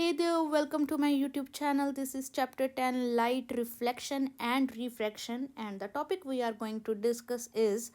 Hey there, welcome to my YouTube channel. This is chapter 10, Light Reflection and Refraction, and the topic we are going to discuss is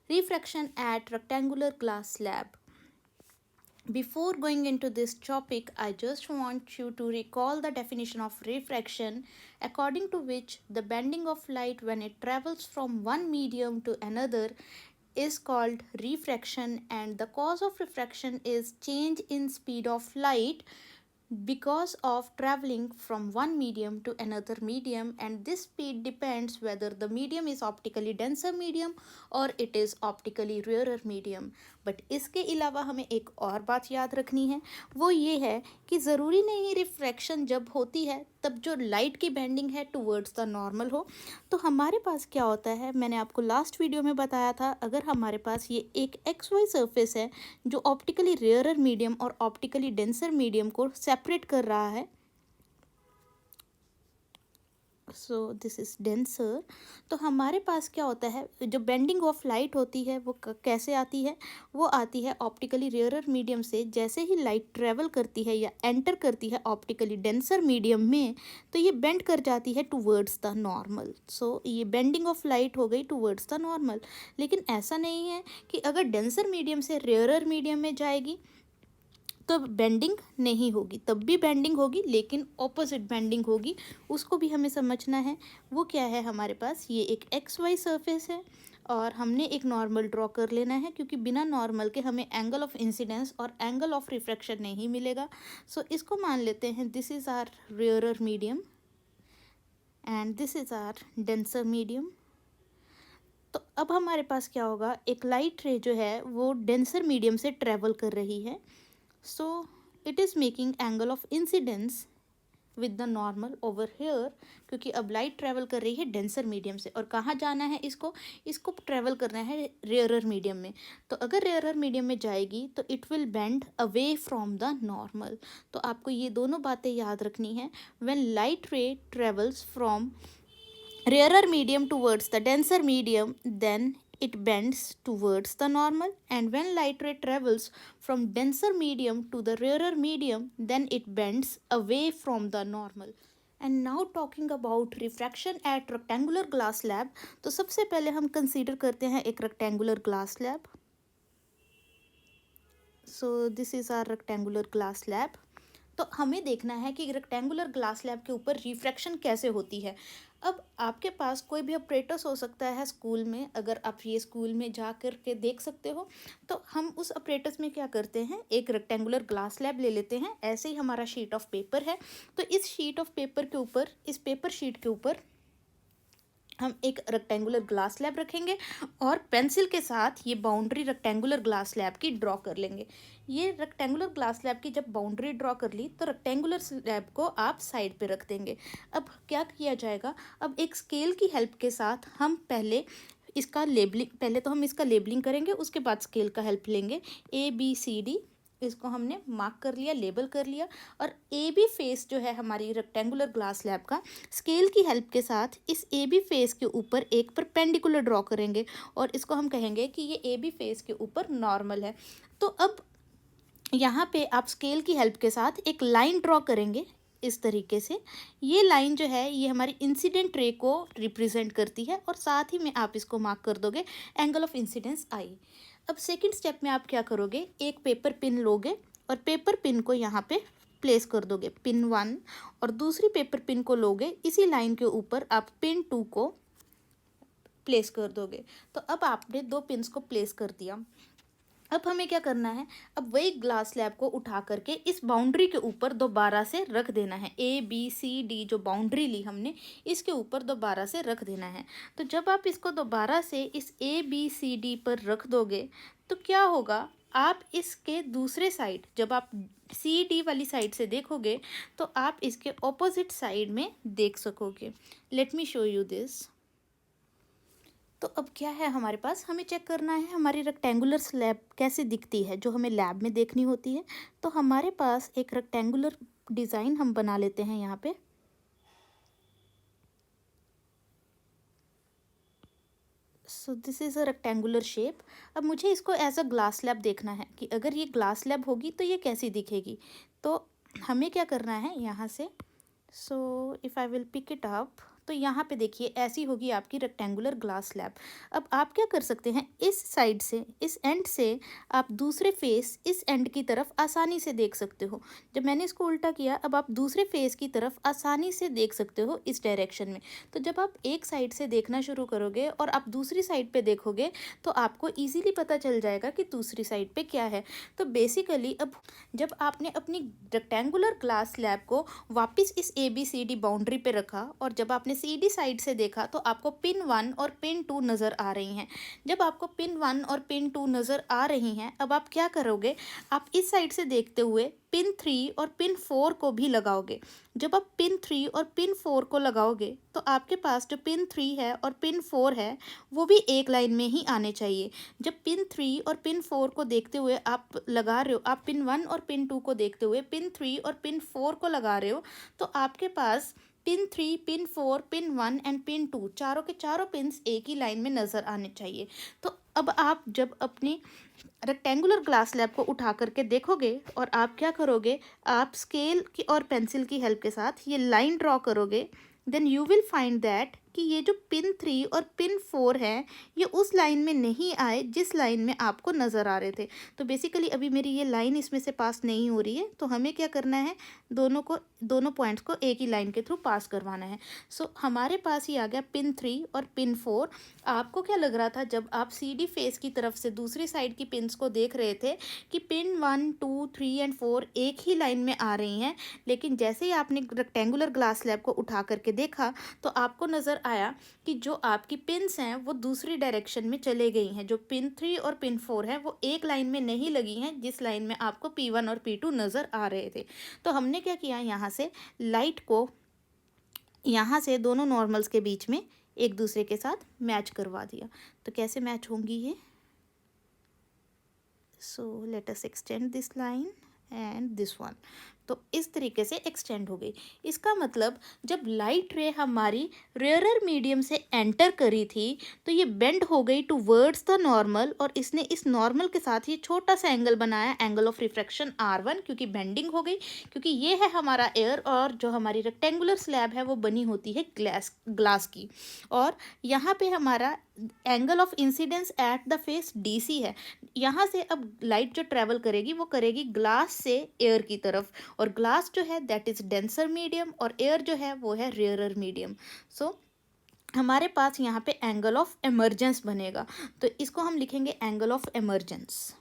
refraction at rectangular glass slab. Before going into this topic, I just want you to recall the definition of refraction, according to which the bending of light when it travels from one medium to another is called refraction, and the cause of refraction is change in speed of light because of traveling from one medium to another medium, and this speed depends whether the medium is optically denser medium or it is optically rarer medium. But इसके अलावा हमें एक और बात याद रखनी है, वो ये है कि ज़रूरी नहीं रिफ्रैक्शन जब होती है तब जो लाइट की बेंडिंग है टुवर्ड्स द नॉर्मल हो। तो हमारे पास क्या होता है, मैंने आपको लास्ट वीडियो में बताया था, अगर हमारे पास ये एक एक्स वाई सरफेस है जो ऑप्टिकली रेयरर मीडियम और ऑप्टिकली डेंसर मीडियम को सेपरेट कर रहा है, सो दिस इज डेंसर, तो हमारे पास क्या होता है, जो बेंडिंग ऑफ लाइट होती है वो कैसे आती है, वो आती है ऑप्टिकली रेयरर मीडियम से। जैसे ही लाइट ट्रेवल करती है या एंटर करती है ऑप्टिकली डेंसर मीडियम में, तो ये बेंड कर जाती है टूवर्ड्स द नॉर्मल। सो ये बेंडिंग ऑफ लाइट हो गई टूवर्ड्स द नॉर्मल। लेकिन ऐसा नहीं है कि अगर डेंसर मीडियम से रेयरर मीडियम में जाएगी तो बेंडिंग नहीं होगी, तब भी बेंडिंग होगी लेकिन ऑपोजिट बेंडिंग होगी, उसको भी हमें समझना है। वो क्या है, हमारे पास ये एक एक्स वाई सरफेस है और हमने एक नॉर्मल ड्रॉ कर लेना है, क्योंकि बिना नॉर्मल के हमें एंगल ऑफ इंसिडेंस और एंगल ऑफ रिफ्रैक्शन नहीं मिलेगा। सो इसको मान लेते हैं this is our rarer medium and this is our denser medium. तो अब हमारे पास क्या होगा, एक लाइट रे जो है वो डेंसर मीडियम से ट्रेवल कर रही है, so it is making angle of incidence with the normal over here, क्योंकि अब लाइट ट्रेवल कर रही है डेंसर मीडियम से और कहाँ जाना है, इसको ट्रेवल करना है रेयरर मीडियम में। तो अगर रेयरर मीडियम में जाएगी तो it will bend away from the normal. तो आपको ये दोनों बातें याद रखनी है। When light ray travels from rarer medium towards the denser medium, then it bends towards the normal, and when light ray travels from denser medium to the rarer medium, then it bends away from the normal. And now talking about refraction at rectangular glass slab, तो सबसे पहले हम consider करते हैं एक rectangular glass slab. So this is our rectangular glass slab. तो हमें देखना है कि रेक्टेंगुलर ग्लास स्लैब के ऊपर रिफ्रैक्शन कैसे होती है। अब आपके पास कोई भी ऑपरेटर्स हो सकता है स्कूल में, अगर आप ये स्कूल में जा कर के देख सकते हो, तो हम उस ऑपरेटर्स में क्या करते हैं, एक रेक्टेंगुलर ग्लास स्लैब ले लेते हैं। ऐसे ही हमारा शीट ऑफ पेपर है, तो इस शीट ऑफ पेपर के ऊपर, इस पेपर शीट के ऊपर हम एक रेक्टेंगुलर ग्लास स्लैब रखेंगे और पेंसिल के साथ ये बाउंड्री रेक्टेंगुलर ग्लास स्लैब की ड्रॉ कर लेंगे। ये रेक्टेंगुलर ग्लास स्लैब की जब बाउंड्री ड्रॉ कर ली तो रेक्टेंगुलर स्लैब को आप साइड पे रख देंगे। अब क्या किया जाएगा, अब एक स्केल की हेल्प के साथ हम पहले तो हम इसका लेबलिंग करेंगे, उसके बाद स्केल का हेल्प लेंगे। ABCD इसको हमने मार्क कर लिया, लेबल कर लिया, और AB फेस जो है हमारी रेक्टेंगुलर ग्लास स्लैब का, स्केल की हेल्प के साथ इस AB फेस के ऊपर एक परपेंडिकुलर ड्रॉ करेंगे और इसको हम कहेंगे कि ये AB फेस के ऊपर नॉर्मल है। तो अब यहाँ पे आप स्केल की हेल्प के साथ एक लाइन ड्रॉ करेंगे इस तरीके से। ये लाइन जो है ये हमारी इंसिडेंट रे को रिप्रेजेंट करती है और साथ ही में आप इसको मार्क कर दोगे एंगल ऑफ इंसिडेंस आई। अब सेकंड स्टेप में आप क्या करोगे, एक पेपर पिन लोगे और पेपर पिन को यहाँ पे प्लेस कर दोगे, पिन 1, और दूसरी पेपर पिन को लोगे, इसी लाइन के ऊपर आप पिन 2 को प्लेस कर दोगे। तो अब आपने 2 पिन्स को प्लेस कर दिया। अब हमें क्या करना है, अब वही ग्लास स्लैब को उठा करके इस बाउंड्री के ऊपर दोबारा से रख देना है। ABCD जो बाउंड्री ली हमने, इसके ऊपर दोबारा से रख देना है। तो जब आप इसको दोबारा से इस ABCD पर रख दोगे तो क्या होगा, आप इसके दूसरे साइड, जब आप CD वाली साइड से देखोगे तो आप इसके ऑपोजिट साइड में देख सकोगे। Let me show you this. तो अब क्या है हमारे पास, हमें चेक करना है हमारी रेक्टेंगुलर स्लैब कैसे दिखती है, जो हमें लैब में देखनी होती है। तो हमारे पास एक रेक्टेंगुलर डिज़ाइन हम बना लेते हैं यहाँ पे। So this is a rectangular shape. अब मुझे इसको एज अ ग्लास स्लैब देखना है कि अगर ये ग्लास स्लैब होगी तो ये कैसी दिखेगी। तो हमें क्या करना है यहाँ से, so if I will pick it up, तो यहाँ पे देखिए ऐसी होगी आपकी रेक्टेंगुलर ग्लास स्लैब। अब आप क्या कर सकते हैं, इस साइड से, इस एंड से आप दूसरे फेस इस एंड की तरफ आसानी से देख सकते हो। जब मैंने इसको उल्टा किया, अब आप दूसरे फेस की तरफ आसानी से देख सकते हो इस डायरेक्शन में। तो जब आप एक साइड से देखना शुरू करोगे और आप दूसरी साइड पे देखोगे तो आपको ईजीली पता चल जाएगा कि दूसरी साइड पे क्या है। तो बेसिकली अब जब आपने अपनी रेक्टेंगुलर ग्लास स्लैब को वापस इस ABCD बाउंड्री पे रखा और जब आपने CD साइड से देखा तो आपको पिन 1 और पिन 2 नज़र आ रही हैं। जब आपको पिन 1 और पिन 2 नज़र आ रही हैं, अब आप क्या करोगे, आप इस साइड से देखते हुए पिन 3 और पिन 4 को भी लगाओगे। जब आप पिन 3 और पिन 4 को लगाओगे तो आपके पास जो पिन 3 है और पिन 4 है वो भी एक लाइन में ही आने चाहिए। जब पिन 3 और पिन 4 को देखते हुए आप लगा रहे हो, आप पिन 1 और पिन 2 को देखते हुए पिन 3 और पिन 4 को लगा रहे हो, तो आपके पास pin 3, pin 4, pin 1 and pin 2 चारों के चारों पिन्स एक ही लाइन में नज़र आने चाहिए। तो अब आप जब अपनी रेक्टेंगुलर ग्लास स्लैब को उठा करके देखोगे और आप क्या करोगे, आप स्केल की और पेंसिल की हेल्प के साथ ये लाइन ड्रॉ करोगे, then you will find that कि ये जो पिन 3 और पिन 4 है ये उस लाइन में नहीं आए जिस लाइन में आपको नज़र आ रहे थे। तो बेसिकली अभी मेरी ये लाइन इसमें से पास नहीं हो रही है, तो हमें क्या करना है, दोनों पॉइंट्स को एक ही लाइन के थ्रू पास करवाना है। सो हमारे पास ही आ गया पिन 3 और पिन 4। आपको क्या लग रहा था जब आप CD फेस की तरफ से दूसरी साइड की पिन्स को देख रहे थे कि पिन 1, 2, 3 एंड 4 एक ही लाइन में आ रही हैं, लेकिन जैसे ही आपने रेक्टेंगुलर ग्लास स्लैब को उठा करके देखा तो आपको नज़र आया कि जो आपकी पिन्स हैं वो दूसरी डायरेक्शन में चले गई हैं। जो पिन 3 और पिन 4 है वो एक लाइन में नहीं लगी हैं जिस लाइन में आपको P1 और P2 नज़र आ रहे थे। तो हमने क्या किया, यहाँ से लाइट को यहाँ से दोनों नॉर्मल्स के बीच में एक दूसरे के साथ मैच करवा दिया। तो कैसे मैच होंगी ये, so let us extend this line and this one. तो इस तरीके से एक्सटेंड हो गई। इसका मतलब जब लाइट रे हमारी रेयरर मीडियम से एंटर करी थी तो ये बेंड हो गई टूवर्ड्स द नॉर्मल, और इसने इस नॉर्मल के साथ ये छोटा सा एंगल बनाया, एंगल ऑफ रिफ्रैक्शन R1, क्योंकि बेंडिंग हो गई, क्योंकि ये है हमारा एयर और जो हमारी रेक्टेंगुलर स्लैब है वो बनी होती है ग्लास की। और यहाँ पे हमारा angle of incidence at the face DC है। यहाँ से अब लाइट जो ट्रेवल करेगी वो करेगी ग्लास से एयर की तरफ, और ग्लास जो है दैट इज़ डेंसर मीडियम और एयर जो है वो है रेयरर मीडियम। सो हमारे पास यहाँ पे एंगल ऑफ एमर्जेंस बनेगा, तो इसको हम लिखेंगे एंगल ऑफ एमर्जेंस,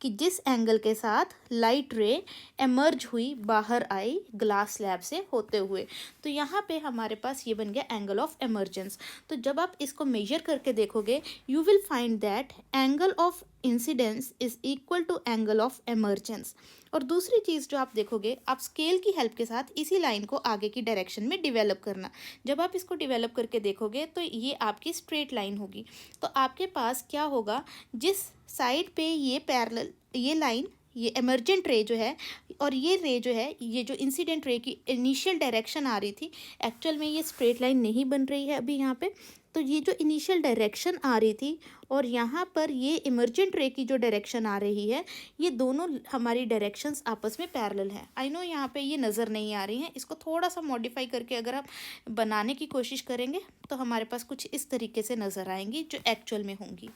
कि जिस एंगल के साथ लाइट रे एमर्ज हुई, बाहर आई ग्लास स्लैब से होते हुए। तो यहाँ पे हमारे पास ये बन गया एंगल ऑफ एमर्जेंस। तो जब आप इसको मेजर करके देखोगे you will find that angle of incidence is equal to angle of emergence. और दूसरी चीज़ जो आप देखोगे, आप स्केल की हेल्प के साथ इसी लाइन को आगे की डायरेक्शन में डिवेलप करना। जब आप इसको डिवेलप करके देखोगे तो ये आपकी स्ट्रेट लाइन होगी। तो आपके पास क्या होगा, जिस साइड पे ये पैरेलल, ये लाइन, ये एमर्जेंट रे जो है और ये रे जो है, ये जो इंसिडेंट रे की इनिशियल डायरेक्शन आ रही थी, एक्चुअल में ये स्ट्रेट लाइन नहीं बन रही है अभी यहाँ पे। तो ये जो इनिशियल डायरेक्शन आ रही थी और यहाँ पर ये इमर्जेंट रे की जो डायरेक्शन आ रही है, ये दोनों हमारी डायरेक्शंस आपस में पैरेलल है। आई नो यहाँ पे ये नज़र नहीं आ रही हैं, इसको थोड़ा सा मॉडिफाई करके अगर आप बनाने की कोशिश करेंगे तो हमारे पास कुछ इस तरीके से नज़र आएंगी जो एक्चुअल में होंगी।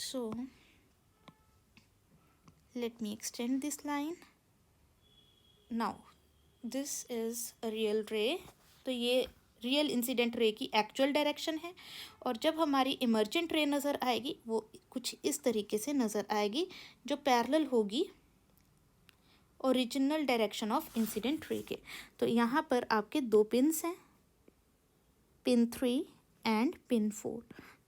सो let me extend this line. Now this is a real ray, तो ये रियल इंसिडेंट रे की एक्चुअल डायरेक्शन है, और जब हमारी इमर्जेंट रे नज़र आएगी वो कुछ इस तरीके से नज़र आएगी जो पैरेलल होगी ओरिजिनल डायरेक्शन ऑफ इंसिडेंट रे के। तो यहाँ पर आपके दो पिन्स हैं, पिन 3 एंड पिन 4।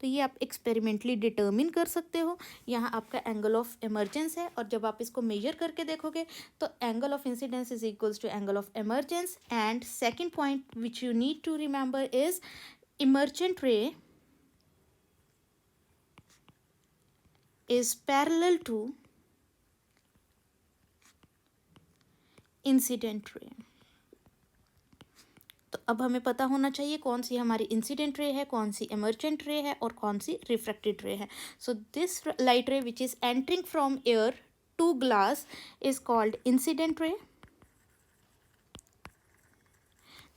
तो ये आप एक्सपेरिमेंटली डिटर्मिन कर सकते हो। यहाँ आपका एंगल ऑफ एमर्जेंस है, और जब आप इसको मेजर करके देखोगे तो angle of incidence is equals to angle of emergence. And second point which you need to remember is emergent ray is parallel to incident ray. तो अब हमें पता होना चाहिए कौन सी हमारी इंसिडेंट रे है, कौन सी एमर्जेंट रे है और कौन सी रिफ्रैक्टेड रे है। सो this light ray which is entering from air to glass is called incident ray,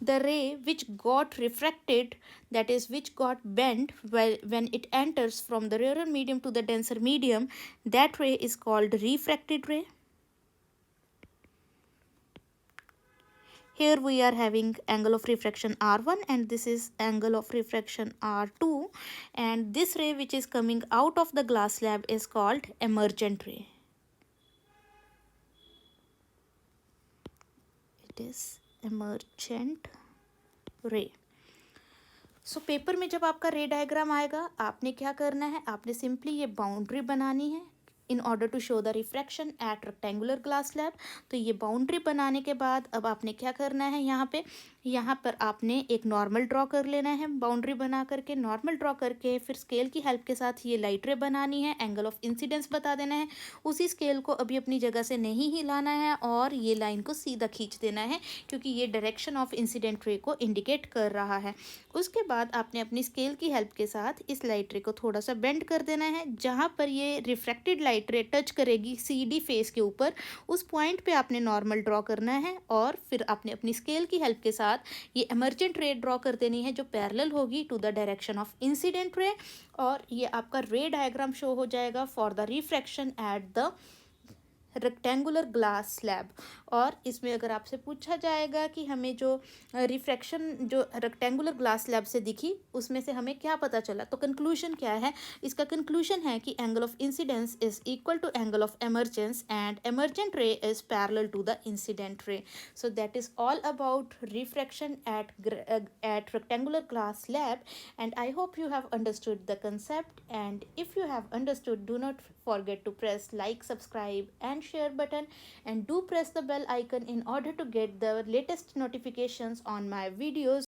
the ray which got refracted, that is which got bent when it enters from the rarer medium to the denser medium, that ray is called refracted ray. Here we are having angle of refraction R1 and this is angle of refraction R2, and this ray which is coming out of the glass slab is called emergent ray. It is emergent ray. So paper में जब आपका ray diagram आएगा, आपने क्या करना है, आपने simply ये बाउंड्री बनानी है in order to show the refraction at rectangular glass slab. तो ये बाउंड्री बनाने के बाद अब आपने क्या करना है, यहाँ पर आपने एक नॉर्मल ड्रॉ कर लेना है। बाउंड्री बना करके नॉर्मल ड्रॉ करके फिर स्केल की हेल्प के साथ ये लाइट रे बनानी है, एंगल ऑफ इंसिडेंस बता देना है। उसी स्केल को अभी अपनी जगह से नहीं हिलाना है और ये लाइन को सीधा खींच देना है, क्योंकि ये डायरेक्शन ऑफ इंसिडेंट रे को इंडिकेट कर रहा है। उसके बाद आपने अपनी स्केल की हेल्प के साथ इस लाइट रे को थोड़ा सा बेंड कर देना है। जहाँ पर ये रिफ्रैक्टेड लाइट रे टच करेगी CD फेस के ऊपर, उस पॉइंट पे आपने नॉर्मल ड्रॉ करना है और फिर आपने अपनी स्केल की हेल्प के साथ ये एमर्जेंट रे ड्रॉ कर देनी है, जो पैरेलल होगी to the direction of incident ray. और ये आपका रे डायग्राम शो हो जाएगा for the refraction at the rectangular glass slab. और इसमें अगर आपसे पूछा जाएगा कि हमें जो रिफ्रैक्शन जो रेक्टेंगुलर ग्लास स्लैब से दिखी उसमें से हमें क्या पता चला, तो कंक्लूजन क्या है, इसका कंक्लूजन है कि angle of incidence is equal to angle of emergence and emergent ray is parallel to the incident ray. So that is all about refraction at rectangular glass slab, and I hope you have understood the concept. And if you have understood, do not forget to press like, subscribe and share button, and do press the bell icon in order to get the latest notifications on my videos.